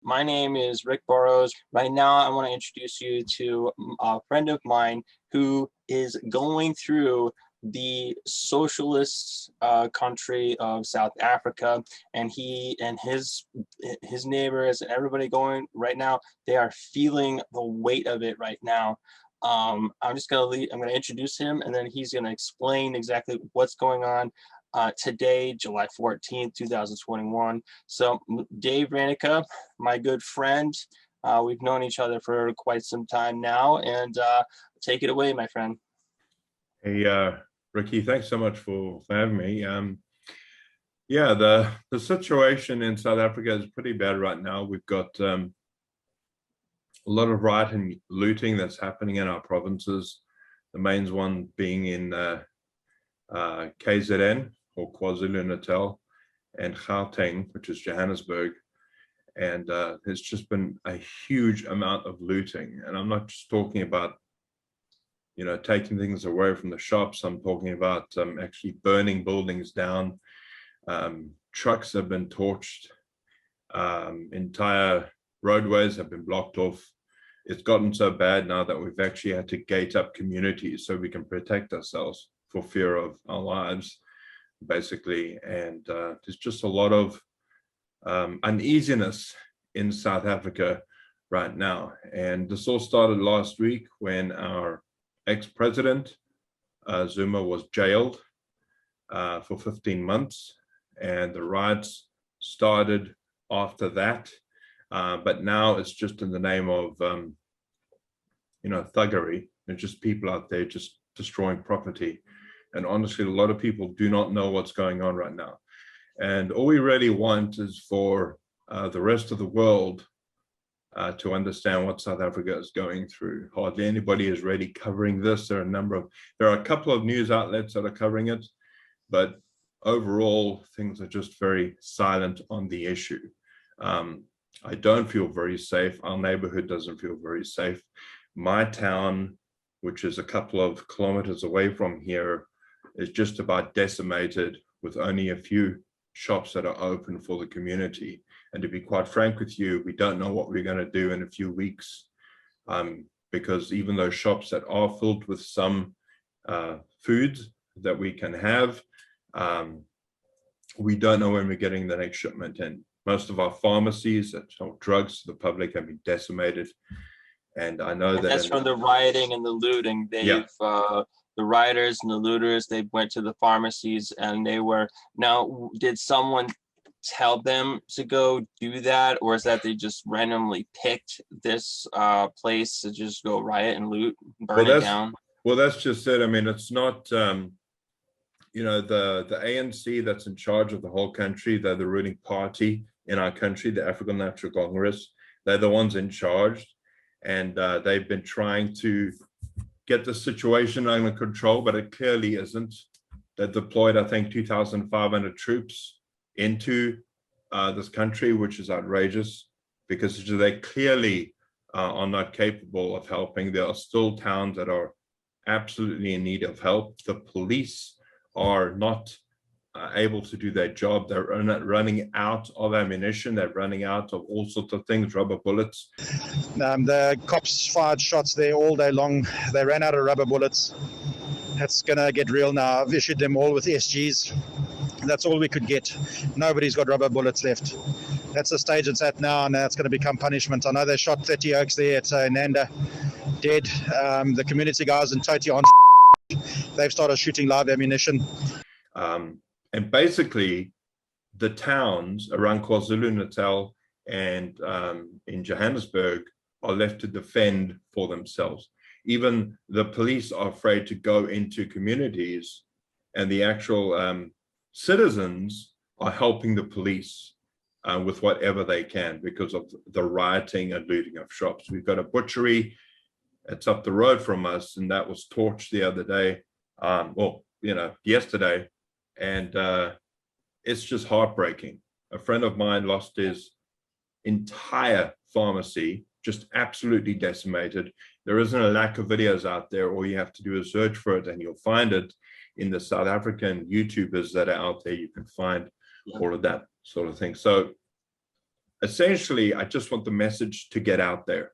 My name is Rick Burrows. Right now, I want to introduce you to a friend of mine who is going through the socialist country of South Africa, and he and his neighbors and everybody going right now, they are feeling the weight of it right now. I'm just gonna leave, I'm gonna introduce him, and then he's gonna explain exactly what's going on today, July 14th, 2021. So Dave Reineke, my good friend, we've known each other for quite some time now, and take it away, my friend. Hey, Ricky, thanks so much for having me. Yeah, the situation in South Africa is pretty bad right now. We've got a lot of riot and looting that's happening in our provinces. The main one being in KZN, or KwaZulu-Natal, and Gauteng, which is Johannesburg. And there's just been a huge amount of looting. And I'm not just talking about, taking things away from the shops. I'm talking about actually burning buildings down. Trucks have been torched. Entire roadways have been blocked off. It's gotten so bad now that we've actually had to gate up communities so we can protect ourselves for fear of our lives, basically. And there's just a lot of uneasiness in South Africa right now. And this all started last week when our ex-president Zuma was jailed for 15 months, and the riots started after that. But now it's just in the name of thuggery. There's just people out there just destroying property. And honestly, a lot of people do not know what's going on right now. And all we really want is for the rest of the world to understand what South Africa is going through. Hardly anybody is really covering this. There are a couple of news outlets that are covering it, but overall, things are just very silent on the issue. I don't feel very safe. Our neighborhood doesn't feel very safe. My town, which is a couple of kilometers away from here, is just about decimated, with only a few shops that are open for the community. And to be quite frank with you, we don't know what we're going to do in a few weeks, because even those shops that are filled with some foods that we can have, we don't know when we're getting the next shipment in. Most of our pharmacies that sell drugs to the public have been decimated. And I know that's from the rioting and the looting. The rioters and the looters, they went to the pharmacies, and did someone tell them to go do that, or is that they just randomly picked this place to just go riot and loot, burn it down? Well, that's just it. I mean, it's not the ANC that's in charge of the whole country. They're the ruling party in our country, the African National Congress. They're the ones in charge, and they've been trying to get the situation under control, but it clearly isn't. They deployed, I think, 2,500 troops into this country, which is outrageous, because they clearly are not capable of helping. There are still towns that are absolutely in need of help. The police are not able to do their job. They're running out of ammunition. They're running out of all sorts of things, rubber bullets. The cops fired shots there all day long. They ran out of rubber bullets. It's going to get real now. I've issued them all with SGs. That's all we could get. Nobody's got rubber bullets left. That's the stage it's at now, and it's going to become punishment. I know they shot 30 oaks there at Nanda, dead. The community guys in Toti on, they've started shooting live ammunition. And basically, the towns around KwaZulu-Natal and in Johannesburg are left to defend for themselves. Even the police are afraid to go into communities, and the actual citizens are helping the police with whatever they can because of the rioting and looting of shops. We've got a butchery that's up the road from us, and that was torched the other day, yesterday. And it's just heartbreaking. A friend of mine lost his entire pharmacy, just absolutely decimated. There isn't a lack of videos out there. All you have to do is search for it, and you'll find it in the South African YouTubers that are out there. You can find all of that sort of thing. So essentially, I just want the message to get out there.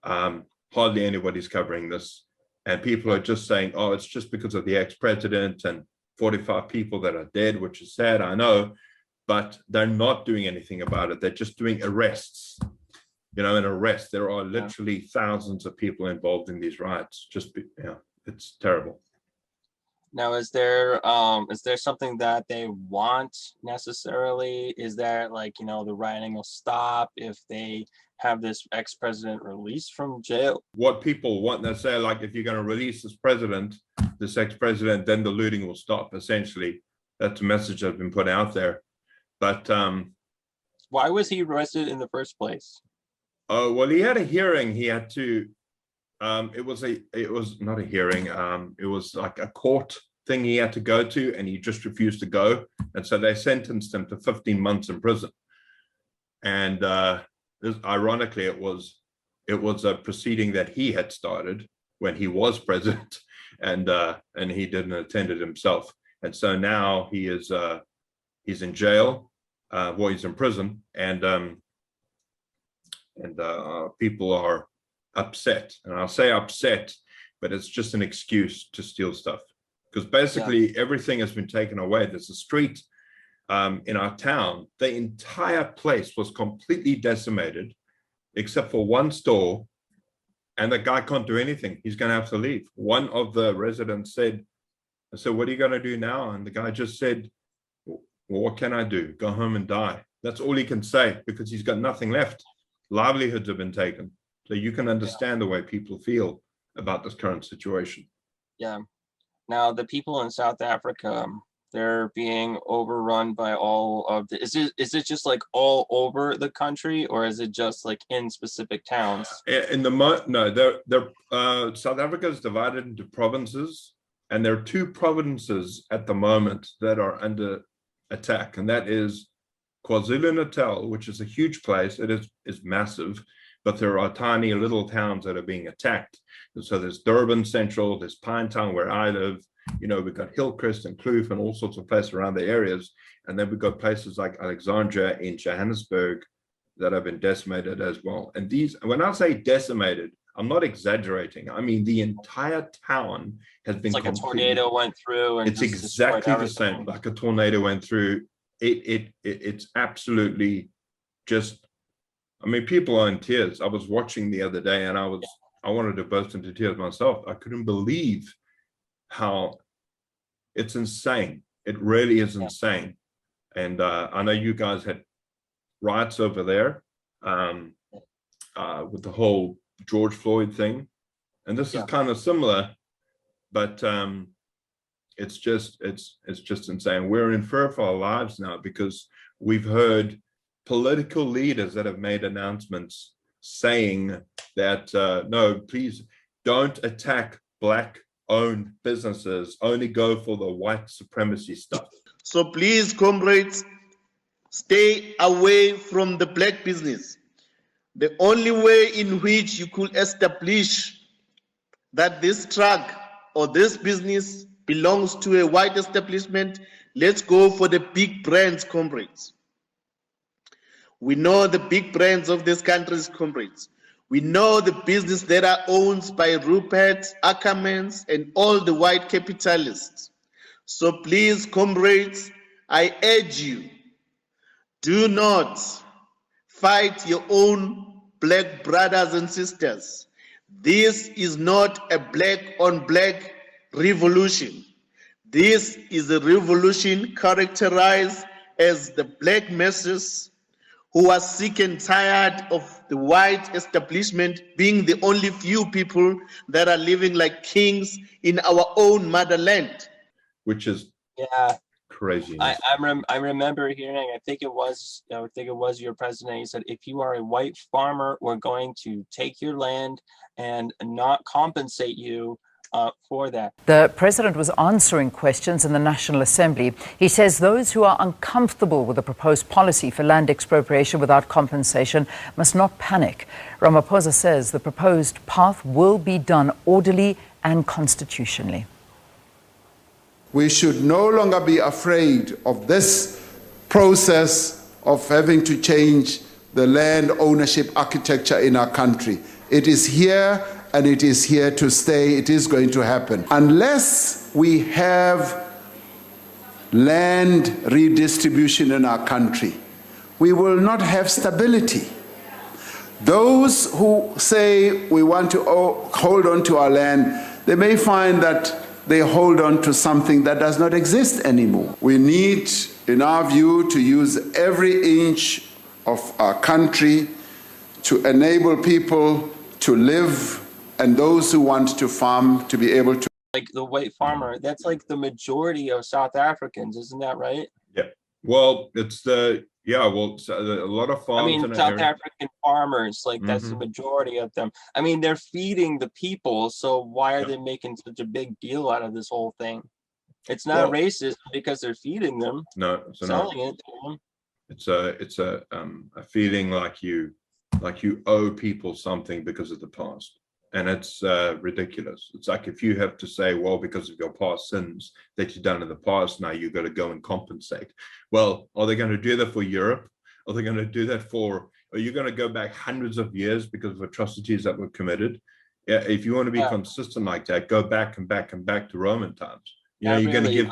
Hardly anybody's covering this. And people are just saying, oh, it's just because of the ex-president and 45 people that are dead, which is sad, I know, but they're not doing anything about it. They're just doing arrests. You know, an arrest, there are literally thousands of people involved in these riots. It's terrible. Now, is there something that they want necessarily? Is there, like, you know, the rioting will stop if they have this ex-president released from jail? What people want, they say, like, if you're going to release this ex-president, then the looting will stop. Essentially, that's a message that's been put out there. But why was he arrested in the first place? Oh, well, he had a hearing. He had to. It was not a hearing. It was like a court thing he had to go to, and he just refused to go. And so they sentenced him to 15 months in prison. And ironically, it was a proceeding that he had started when he was president, and he didn't attend it himself. And so now he's in jail. Well, he's in prison, and people are upset. And I'll say upset, but it's just an excuse to steal stuff, because basically everything has been taken away. There's a street in our town. The entire place was completely decimated except for one store, and the guy can't do anything. He's going to have to leave. One of the residents said, so what are you going to do now? And the guy just said, well, what can I do? Go home and die. That's all he can say, because he's got nothing left. Livelihoods have been taken. So you can understand the way people feel about this current situation. Yeah. Now, the people in South Africa, they're being overrun by all of the, is it just like all over the country, or is it just like in specific towns? South Africa is divided into provinces, and there are two provinces at the moment that are under attack, and that is KwaZulu-Natal, which is a huge place. It is massive, but there are tiny little towns that are being attacked. And so there's Durban Central, there's Pinetown where I live, you know, we've got Hillcrest and Kloof and all sorts of places around the areas. And then we've got places like Alexandria in Johannesburg that have been decimated as well. And these, when I say decimated, I'm not exagerating. I mean, the entire town has been, it's like a tornado went through, and it's exactly the same. Like a tornado went through. It's absolutely just, I mean, people are in tears. I was watching the other day, and I wanted to burst into tears myself. I couldn't believe how it's insane. It really is insane. And I know you guys had riots over there with the whole George Floyd thing, and this is kind of similar, but it's just insane. We're in fear for our lives now, because we've heard political leaders that have made announcements saying that no, please don't attack Black-owned businesses, only go for the white supremacy stuff. So please, comrades, stay away from the black business. The only way in which you could establish that this truck or this business belongs to a white establishment, let's go for the big brands, comrades. We know the big brands of this country's, comrades. We know the business that are owned by Rupert, Ackermans, and all the white capitalists. So please, comrades, I urge you, do not fight your own black brothers and sisters. This is not a black-on-black revolution. This is a revolution characterized as the black masses who are sick and tired of the white establishment being the only few people that are living like kings in our own motherland. Which is crazy. I remember hearing, I think it was your president, he said, if you are a white farmer, we're going to take your land and not compensate you for that. The president was answering questions in the National Assembly. He says those who are uncomfortable with the proposed policy for land expropriation without compensation must not panic. Ramaphosa says the proposed path will be done orderly and constitutionally. We should no longer be afraid of this process of having to change the land ownership architecture in our country. It is here and it is here to stay. It is going to happen. Unless we have land redistribution in our country, we will not have stability. Those who say we want to hold on to our land, they may find that they hold on to something that does not exist anymore. We need, in our view, to use every inch of our country to enable people to live, and those who want to farm to be able to. Like the white farmer, that's like the majority of South Africans, isn't that right? Yeah. Well, it's a lot of farms. I mean, in the South area. African farmers, like that's the majority of them. I mean, they're feeding the people, so why are they making such a big deal out of this whole thing? It's not racist because they're feeding them. No, it's selling it to them. It's a feeling like you owe people something because of the past. And it's ridiculous. It's like if you have to say, well, because of your past sins that you've done in the past, now you've got to go and compensate. Well, are they going to do that for Europe? Are they going to do that are you going to go back hundreds of years because of atrocities that were committed? Yeah, if you want to be consistent like that, go back and back and back to Roman times. You know, you're going to give...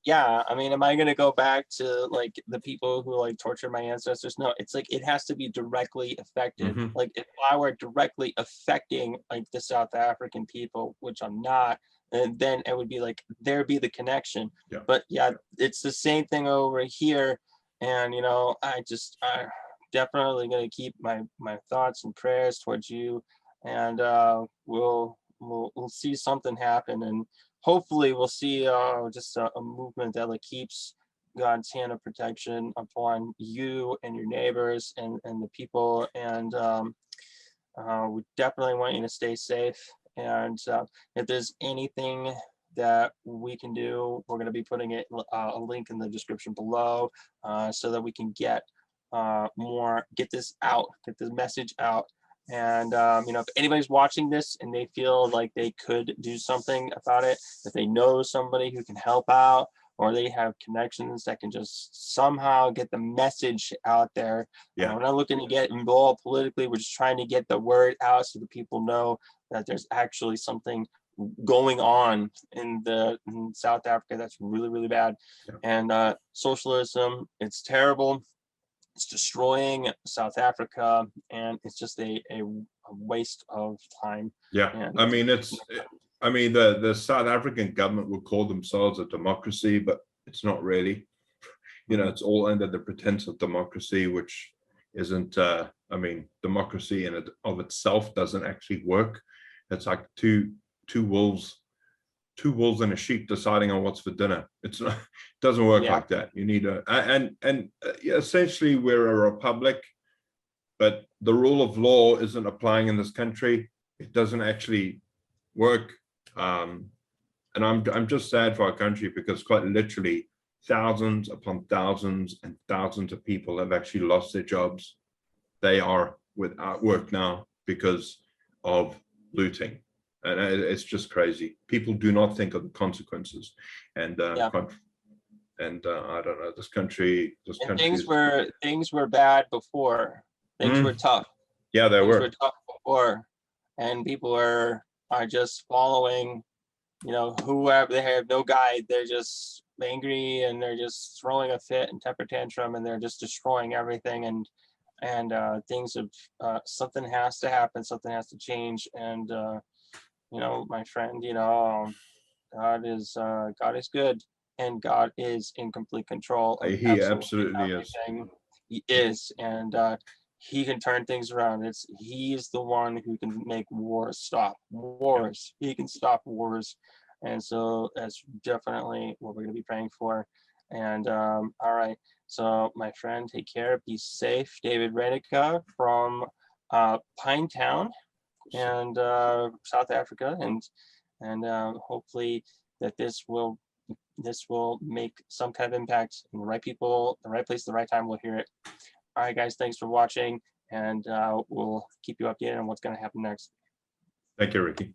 Yeah, I mean, am I going to go back to like the people who like tortured my ancestors? No, it's like it has to be directly affected. Like if I were directly affecting like the South African people, which I'm not, and then it would be like there'd be the connection. But yeah, it's the same thing over here. And you know, I definitely going to keep my thoughts and prayers towards you, and we'll see something happen, and hopefully we'll see just a movement that like keeps God's hand of protection upon you and your neighbors and the people. And we definitely want you to stay safe. And if there's anything that we can do, we're going to be putting it a link in the description below so that we can get get this message out. And you know, if anybody's watching this and they feel like they could do something about it, if they know somebody who can help out, or they have connections that can just somehow get the message out there. We're not looking to get involved politically. We're just trying to get the word out so that people know that there's actually something going on in South Africa that's really, really bad. And socialism, it's terrible. It's destroying South Africa, and it's just a waste of time. And I mean, the South African government will call themselves a democracy, but it's not really. You know, it's all under the pretense of democracy, which isn't. I mean, democracy in it of itself doesn't actually work. It's like two wolves and a sheep deciding on what's for dinner. It's not, it doesn't work like that. You need essentially we're a republic, but the rule of law isn't applying in this country. It doesn't actually work. And I'm just sad for our country because quite literally thousands upon thousands and thousands of people have actually lost their jobs. They are without work now because of looting. And it's just crazy. People do not think of the consequences, and I don't know. This country. Things were bad before. Things were tough. Yeah, they were tough before, and people are just following. You know, whoever, they have no guide. They're just angry and they're just throwing a fit and temper tantrum, and they're just destroying everything. And things have something has to happen. Something has to change. And you know, my friend, you know, God is good, and God is in complete control. He absolutely is. He is, and he can turn things around. He's the one who can make wars stop. Wars. He can stop wars, and so that's definitely what we're going to be praying for. And all right, so my friend, take care, be safe. David Reineke from Pinetown and South Africa, and hopefully that this will make some kind of impact, and the right people, the right place, the right time will hear it. All right, guys, thanks for watching, and we'll keep you updated on what's going to happen next. Thank you, Ricky.